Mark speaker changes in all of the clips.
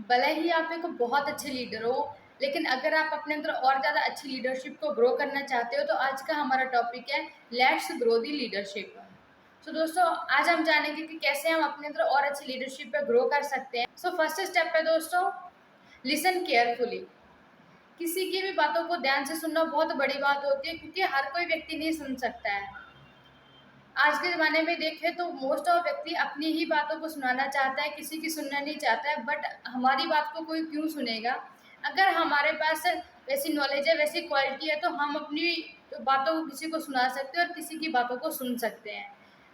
Speaker 1: भले ही आप एक बहुत अच्छे लीडर हो, लेकिन अगर आप अपने अंदर और ज़्यादा अच्छी लीडरशिप को ग्रो करना चाहते हो, तो आज का हमारा टॉपिक है लेट्स ग्रो दी लीडरशिप। तो दोस्तों, आज हम जानेंगे कि कैसे हम अपने अंदर और अच्छी लीडरशिप पे ग्रो कर सकते हैं। सो फर्स्ट स्टेप है दोस्तों, लिसन केयरफुली। किसी की भी बातों को ध्यान से सुनना बहुत बड़ी बात होती है, क्योंकि हर कोई व्यक्ति नहीं सुन सकता है। आज के ज़माने में देखें तो मोस्ट ऑफ व्यक्ति अपनी ही बातों को सुनाना चाहता है, किसी की सुनना नहीं चाहता है। बट हमारी बात को कोई क्यों सुनेगा? अगर हमारे पास वैसी नॉलेज है, वैसी क्वालिटी है, तो हम अपनी बातों को किसी को सुना सकते हैं और किसी की बातों को सुन सकते हैं।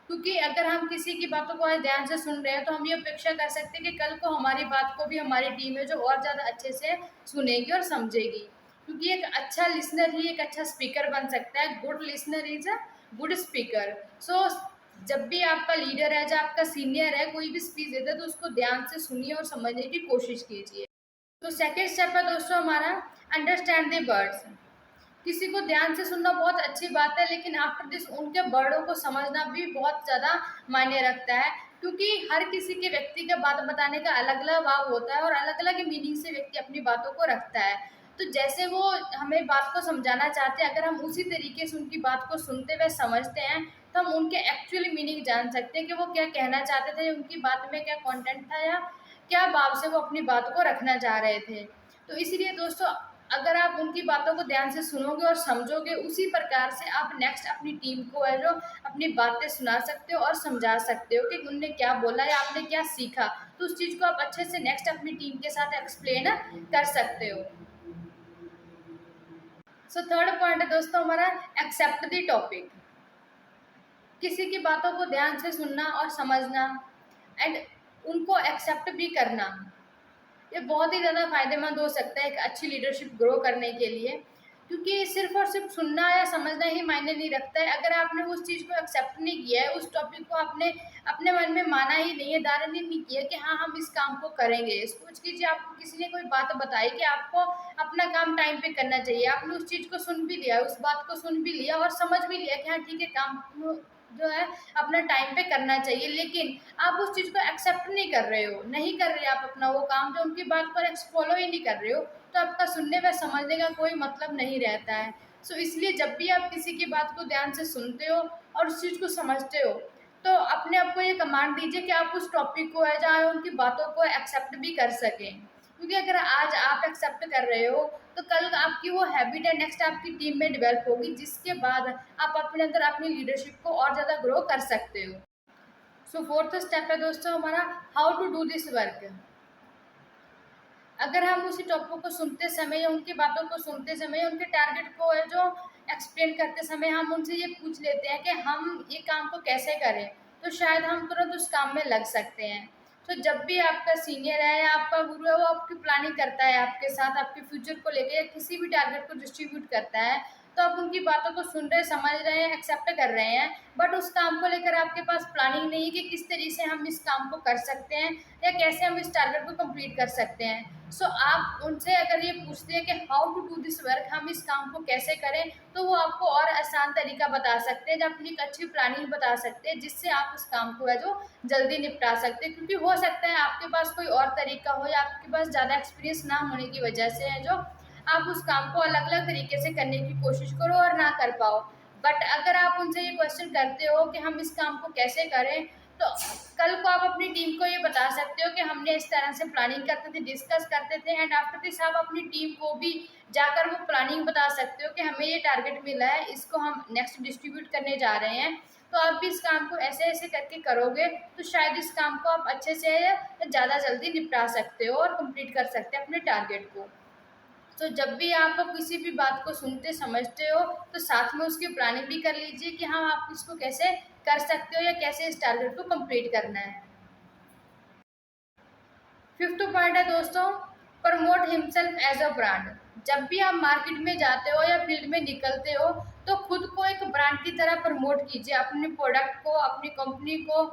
Speaker 1: क्योंकि अगर हम किसी की बातों को आज ध्यान से सुन रहे हैं, तो हम ये अपेक्षा कर सकते हैं कि कल को हमारी बात को भी हमारी टीम है जो और ज़्यादा अच्छे से सुनेगी और समझेगी। क्योंकि एक अच्छा लिसनर ही एक अच्छा स्पीकर बन सकता है। Good listener is a good speaker. So जब भी आपका लीडर है, जब आपका सीनियर है, कोई भी स्पीच देता है, तो उसको ध्यान से सुनिए और समझने की कोशिश कीजिए। तो सेकेंड स्टेप है दोस्तों हमारा, अंडरस्टैंड द वर्ड्स। किसी को ध्यान से सुनना बहुत अच्छी बात है, लेकिन आफ्टर दिस उनके वर्डों को समझना भी बहुत ज़्यादा मायने रखता है। क्योंकि हर किसी के व्यक्ति का बात बताने का अलग अलग भाव होता है और अलग अलग मीनिंग से व्यक्ति अपनी बातों को रखता है। तो जैसे वो हमें बात को समझाना चाहते हैं, अगर हम उसी तरीके से उनकी बात को सुनते हुए समझते हैं, तो हम उनके एक्चुअली मीनिंग जान सकते हैं कि वो क्या कहना चाहते थे, उनकी बात में क्या कंटेंट था, या क्या भाव से वो अपनी बात को रखना चाह रहे थे। तो इसीलिए दोस्तों, अगर आप उनकी बातों को ध्यान से सुनोगे और समझोगे, उसी प्रकार से आप नेक्स्ट अपनी टीम को है जो अपनी बातें सुना सकते हो और समझा सकते हो कि उनने क्या बोला या आपने क्या सीखा। तो उस चीज़ को आप अच्छे से नेक्स्ट अपनी टीम के साथ एक्सप्लेन कर सकते हो। सो थर्ड पॉइंट है दोस्तों हमारा, एक्सेप्ट द टॉपिक। किसी की बातों को ध्यान से सुनना और समझना एंड उनको एक्सेप्ट भी करना, ये बहुत ही ज़्यादा फायदेमंद हो सकता है एक अच्छी लीडरशिप ग्रो करने के लिए। क्योंकि सिर्फ और सिर्फ सुनना या समझना ही मायने नहीं रखता है। अगर आपने उस चीज़ को एक्सेप्ट नहीं किया है, उस टॉपिक को आपने अपने मन में माना ही नहीं है, धारण ही नहीं किया कि हाँ हम इस काम को करेंगे। सोच कीजिए, आपको किसी ने कोई बात बताई कि आपको अपना काम टाइम पे करना चाहिए, आपने उस चीज़ को सुन भी लिया, उस बात को सुन भी लिया और समझ भी लिया कि हाँ ठीक है, काम जो है अपना टाइम पे करना चाहिए, लेकिन आप उस चीज़ को एक्सेप्ट नहीं कर रहे हो, नहीं कर रहे आप अपना वो काम, जो उनकी बात पर फॉलो ही नहीं कर रहे हो, तो आपका सुनने व समझने का कोई मतलब नहीं रहता है। सो इसलिए जब भी आप किसी की बात को ध्यान से सुनते हो और उस चीज़ को समझते हो, तो अपने आप को ये कमांड दीजिए कि आप उस टॉपिक को है जहाँ उनकी बातों को एक्सेप्ट भी कर सकें। क्योंकि अगर आज आप एक्सेप्ट कर रहे हो, तो कल आपकी वो हैबिट है नेक्स्ट आपकी टीम में डेवलप होगी, जिसके बाद आप अपने अंदर अपनी लीडरशिप को और ज़्यादा ग्रो कर सकते हो। सो फोर्थ स्टेप है दोस्तों हमारा, how to do this work. अगर हम उसी टॉपिक को सुनते समय या उनकी बातों को सुनते समय या उनके टारगेट को है जो एक्सप्लेन करते समय हम उनसे ये पूछ लेते हैं कि हम ये काम को कैसे करें, तो शायद हम तुरंत उस काम में लग सकते हैं। तो जब भी आपका सीनियर है या आपका गुरु है, वो आपकी प्लानिंग करता है आपके साथ, आपके फ्यूचर को लेकर या किसी भी टारगेट को डिस्ट्रीब्यूट करता है, तो आप उनकी बातों को सुन रहे, समझ रहे हैं, एक्सेप्ट कर रहे हैं, बट उस काम को लेकर आपके पास प्लानिंग नहीं है कि किस तरीके से हम इस काम को कर सकते हैं या कैसे हम इस टारगेट को कंप्लीट कर सकते हैं। सो आप उनसे अगर ये पूछते हैं कि how to do this work, हम इस काम को कैसे करें, तो वो आपको और आसान तरीका बता सकते हैं, जब अपनी एक अच्छी प्लानिंग बता सकते हैं, जिससे आप उस काम को है जो जल्दी निपटा सकते हैं। क्योंकि हो सकता है आपके पास कोई और तरीका हो या आपके पास ज़्यादा एक्सपीरियंस ना होने की वजह से है जो आप उस काम को अलग अलग तरीके से करने की कोशिश करो और ना कर पाओ। बट अगर आप उनसे ये क्वेश्चन करते हो कि हम इस काम को कैसे करें, तो कल को आप अपनी टीम को ये बता सकते हो कि हमने इस तरह से प्लानिंग करते थे, डिस्कस करते थे, एंड आफ्टर दिस आप अपनी टीम को भी जाकर वो प्लानिंग बता सकते हो कि हमें ये टारगेट मिला है, इसको हम नेक्स्ट डिस्ट्रीब्यूट करने जा रहे हैं, तो आप भी इस काम को ऐसे ऐसे करके करोगे, तो शायद इस काम को आप अच्छे से ज़्यादा जल्दी निपटा सकते हो और कंप्लीट कर सकते हैं अपने टारगेट को। तो जब भी आप किसी भी बात को सुनते समझते हो, तो साथ में उसकी प्लानिंग भी कर लीजिए कि हाँ आप इसको कैसे कर सकते हो या कैसे इस टारगेट को कंप्लीट करना है। फिफ्थ पॉइंट है दोस्तों, promote himself as a brand. जब भी आप मार्केट में जाते हो या फील्ड में निकलते हो, तो खुद को एक ब्रांड की तरह प्रमोट कीजिए, अपने प्रोडक्ट को, अपनी कंपनी को,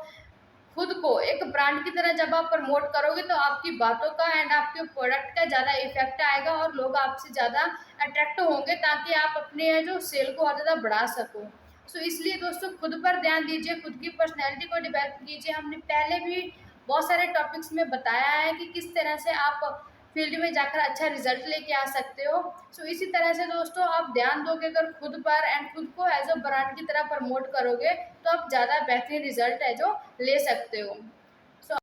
Speaker 1: खुद को एक ब्रांड की तरह जब आप प्रमोट करोगे, तो आपकी बातों का एंड आपके प्रोडक्ट का ज़्यादा इफेक्ट आएगा और लोग आपसे ज़्यादा अट्रैक्ट होंगे, ताकि आप अपने जो सेल को और ज़्यादा बढ़ा सको। सो इसलिए दोस्तों, खुद पर ध्यान दीजिए, खुद की पर्सनैलिटी को डेवलप कीजिए। हमने पहले भी बहुत सारे टॉपिक्स में बताया है कि किस तरह से आप फील्ड में जाकर अच्छा रिजल्ट लेके आ सकते हो। सो इसी तरह से दोस्तों आप ध्यान दोगे अगर खुद पर एंड खुद को एज अ ब्रांड की तरह प्रमोट करोगे तो आप ज़्यादा बेहतरीन रिजल्ट है जो ले सकते हो। सो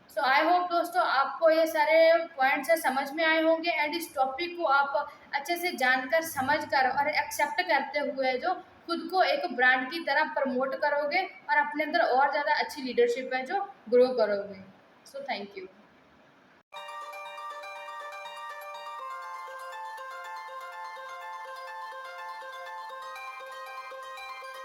Speaker 1: सो आई होप दोस्तों आपको ये सारे पॉइंट्स है समझ में आए होंगे एंड इस टॉपिक को आप अच्छे से जानकर समझकर और एक्सेप्ट करते हुए जो खुद को एक ब्रांड की तरह प्रमोट करोगे और अपने अंदर और ज़्यादा अच्छी लीडरशिप है जो ग्रो करोगे। So thank you.